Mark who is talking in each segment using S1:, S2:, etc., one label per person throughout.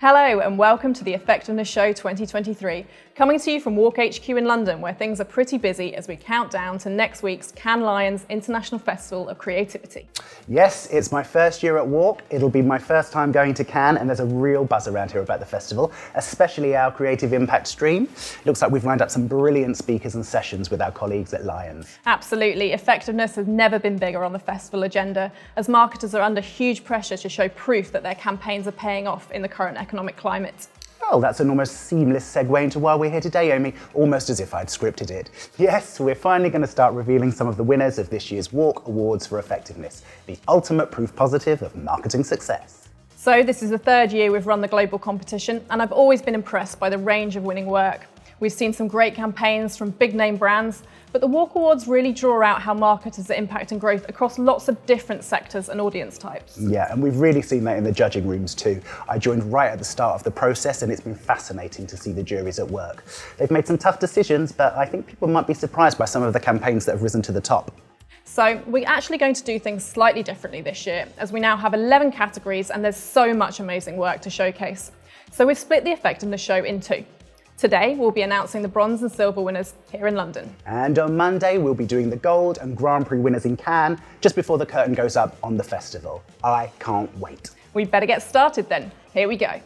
S1: Hello and welcome to the Effectiveness Show 2023, coming to you from Walk HQ in London, where things are pretty busy as we count down to next week's Cannes Lions International Festival of Creativity.
S2: Yes, it's my first year at Walk. It'll be my first time going to Cannes, and there's a real buzz around here about the festival, especially our Creative Impact stream. Looks like we've lined up some brilliant speakers and sessions with our colleagues at Lions.
S1: Absolutely, effectiveness has never been bigger on the festival agenda, as marketers are under huge pressure to show proof that their campaigns are paying off in the current economic climate.
S2: Oh, that's an almost seamless segue into why we're here today, Amy, almost as if I'd scripted it. Yes, we're finally going to start revealing some of the winners of this year's Walk Awards for Effectiveness, the ultimate proof positive of marketing success.
S1: So this is the third year we've run the global competition, and I've always been impressed by the range of winning work. We've seen some great campaigns from big name brands, but the Walk Awards really draw out how marketers are impacting growth across lots of different sectors and audience types.
S2: Yeah, and we've really seen that in the judging rooms too. I joined right at the start of the process, and it's been fascinating to see the juries at work. They've made some tough decisions, but I think people might be surprised by some of the campaigns that have risen to the top.
S1: So we're actually going to do things slightly differently this year, as we now have 11 categories and there's so much amazing work to showcase. So we've split the Effectiveness Show in two. Today, we'll be announcing the bronze and silver winners here in London.
S2: And on Monday, we'll be doing the gold and Grand Prix winners in Cannes, just before the curtain goes up on the festival. I can't wait.
S1: We'd better get started then. Here we go.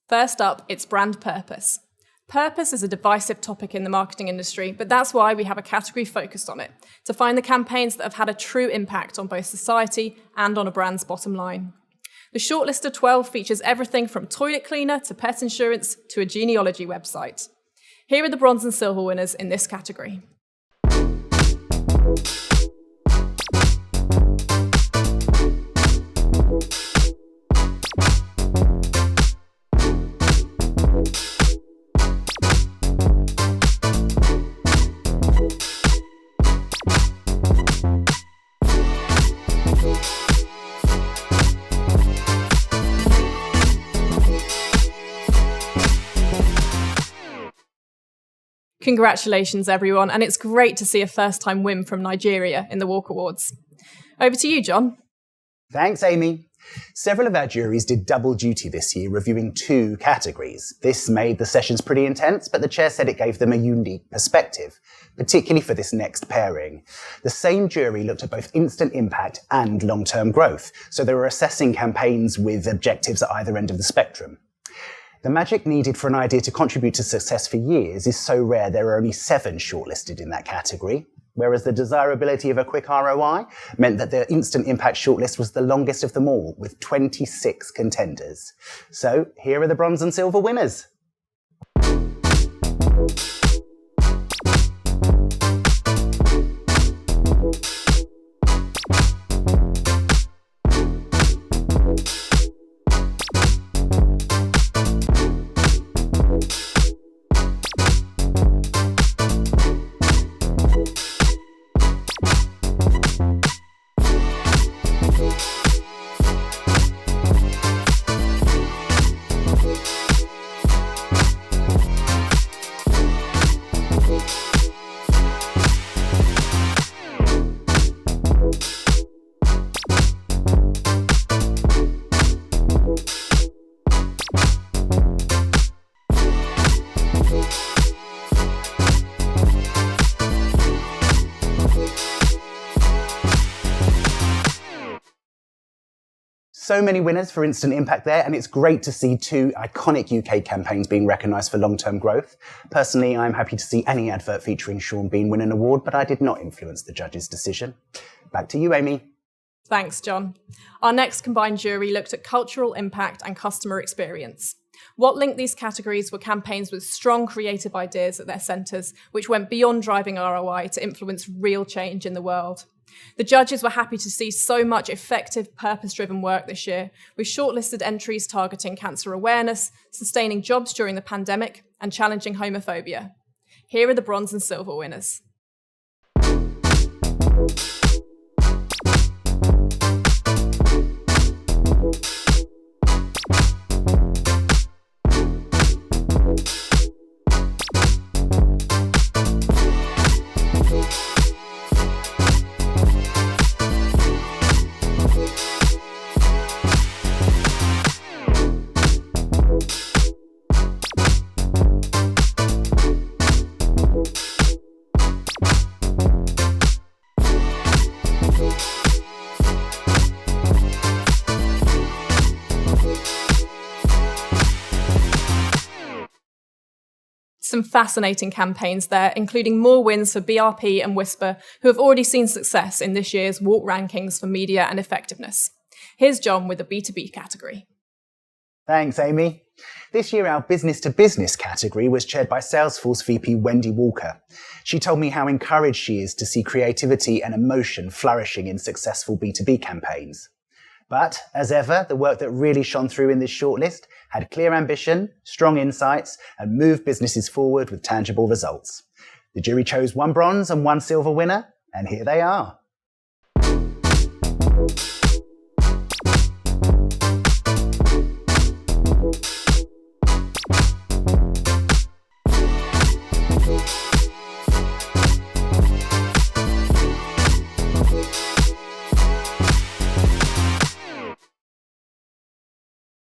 S1: First up, it's brand purpose. Purpose is a divisive topic in the marketing industry, but that's why we have a category focused on it, to find the campaigns that have had a true impact on both society and on a brand's bottom line. The shortlist of 12 features everything from toilet cleaner to pet insurance to a genealogy website. Here are the bronze and silver winners in this category. Congratulations, everyone, and it's great to see a first-time win from Nigeria in the Walk Awards. Over to you, John.
S2: Thanks, Amy. Several of our juries did double duty this year, reviewing 2 categories. This made the sessions pretty intense, but the chair said it gave them a unique perspective, particularly for this next pairing. The same jury looked at both instant impact and long-term growth, so they were assessing campaigns with objectives at either end of the spectrum. The magic needed for an idea to contribute to success for years is so rare there are only 7 shortlisted in that category, whereas the desirability of a quick ROI meant that the instant impact shortlist was the longest of them all, with 26 contenders. So here are the bronze and silver winners. So many winners for instant impact there, and it's great to see 2 iconic UK campaigns being recognised for long-term growth. Personally, I'm happy to see any advert featuring Sean Bean win an award, but I did not influence the judges' decision. Back to you, Amy.
S1: Thanks, John. Our next combined jury looked at cultural impact and customer experience. What linked these categories were campaigns with strong creative ideas at their centres, which went beyond driving ROI to influence real change in the world. The judges were happy to see so much effective, purpose-driven work this year, with shortlisted entries targeting cancer awareness, sustaining jobs during the pandemic, and challenging homophobia. Here are the bronze and silver winners. Some fascinating campaigns there, including more wins for BRP and Whisper, who have already seen success in this year's WARC rankings for media and effectiveness. Here's John with the B2B category.
S2: Thanks, Amy. This year, our business-to-business category was chaired by Salesforce VP Wendy Walker. She told me how encouraged she is to see creativity and emotion flourishing in successful B2B campaigns. But, as ever, the work that really shone through in this shortlist had clear ambition, strong insights, and moved businesses forward with tangible results. The jury chose 1 bronze and 1 silver winner, and here they are.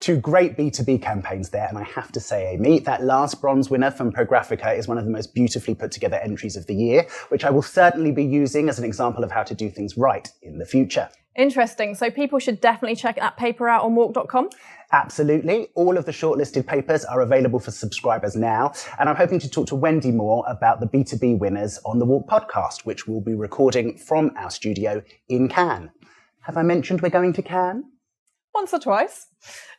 S2: Two great B2B campaigns there, and I have to say, Amy, that last bronze winner from Prographica is one of the most beautifully put together entries of the year, which I will certainly be using as an example of how to do things right in the future.
S1: Interesting. So people should definitely check that paper out on WARC.com?
S2: Absolutely. All of the shortlisted papers are available for subscribers now, and I'm hoping to talk to Wendy more about the B2B winners on the WARC podcast, which we'll be recording from our studio in Cannes. Have I mentioned we're going to Cannes?
S1: Once or twice.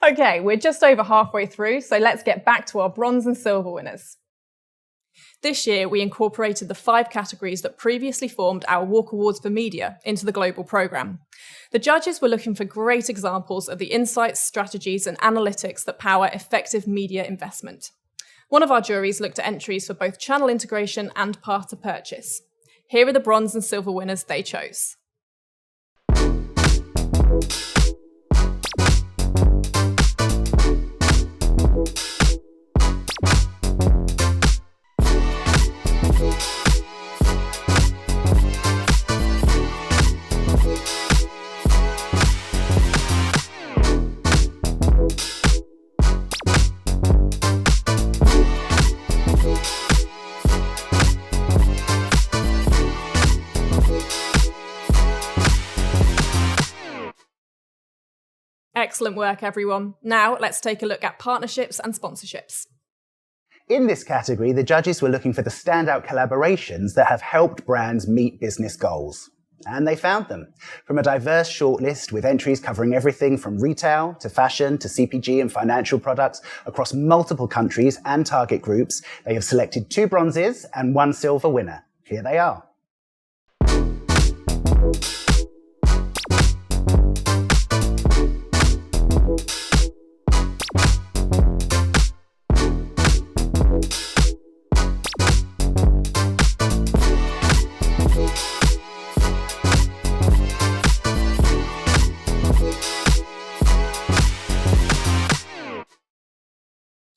S1: Okay, we're just over halfway through, so let's get back to our bronze and silver winners. This year, we incorporated the 5 categories that previously formed our WARC Awards for Media into the global programme. The judges were looking for great examples of the insights, strategies, and analytics that power effective media investment. One of our juries looked at entries for both channel integration and path to purchase. Here are the bronze and silver winners they chose. Excellent work, everyone. Now let's take a look at partnerships and sponsorships.
S2: In this category, the judges were looking for the standout collaborations that have helped brands meet business goals. And they found them. From a diverse shortlist with entries covering everything from retail to fashion to CPG and financial products across multiple countries and target groups, they have selected 2 bronzes and 1 silver winner. Here they are.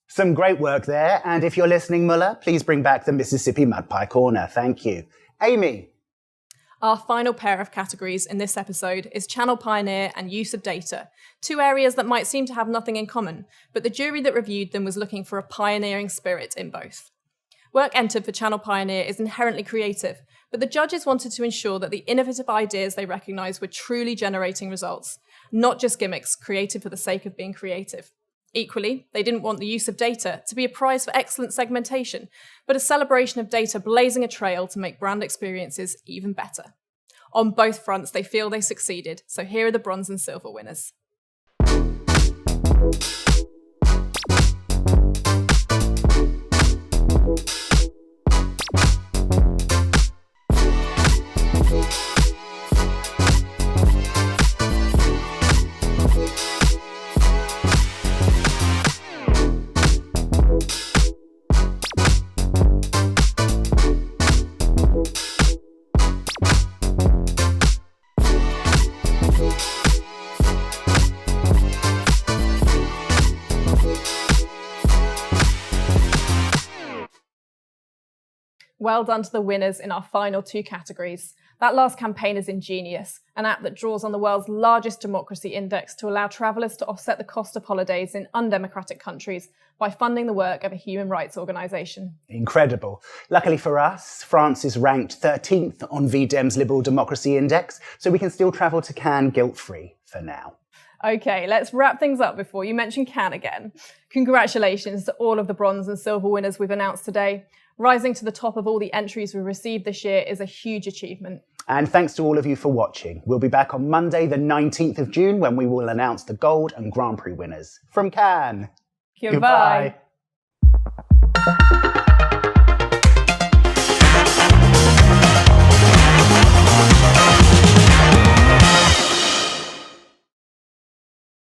S2: Some great work there, and if you're listening, Muller, please bring back the Mississippi Mud Pie Corner. Thank you. Amy.
S1: Our final pair of categories in this episode is Channel Pioneer and Use of Data, 2 areas that might seem to have nothing in common, but the jury that reviewed them was looking for a pioneering spirit in both. Work entered for Channel Pioneer is inherently creative, but the judges wanted to ensure that the innovative ideas they recognised were truly generating results, not just gimmicks created for the sake of being creative. Equally, they didn't want the use of data to be a prize for excellent segmentation, but a celebration of data blazing a trail to make brand experiences even better. On both fronts, they feel they succeeded, so here are the bronze and silver winners. Well done to the winners in our final 2 categories. That last campaign is ingenious, an app that draws on the world's largest democracy index to allow travellers to offset the cost of holidays in undemocratic countries by funding the work of a human rights organisation.
S2: Incredible. Luckily for us, France is ranked 13th on VDEM's Liberal Democracy Index, so we can still travel to Cannes guilt-free for now.
S1: Okay, let's wrap things up before you mention Cannes again. Congratulations to all of the bronze and silver winners we've announced today. Rising to the top of all the entries we received this year is a huge achievement.
S2: And thanks to all of you for watching. We'll be back on Monday, the 19th of June, when we will announce the Gold and Grand Prix winners. From Cannes.
S1: Goodbye.
S2: Goodbye.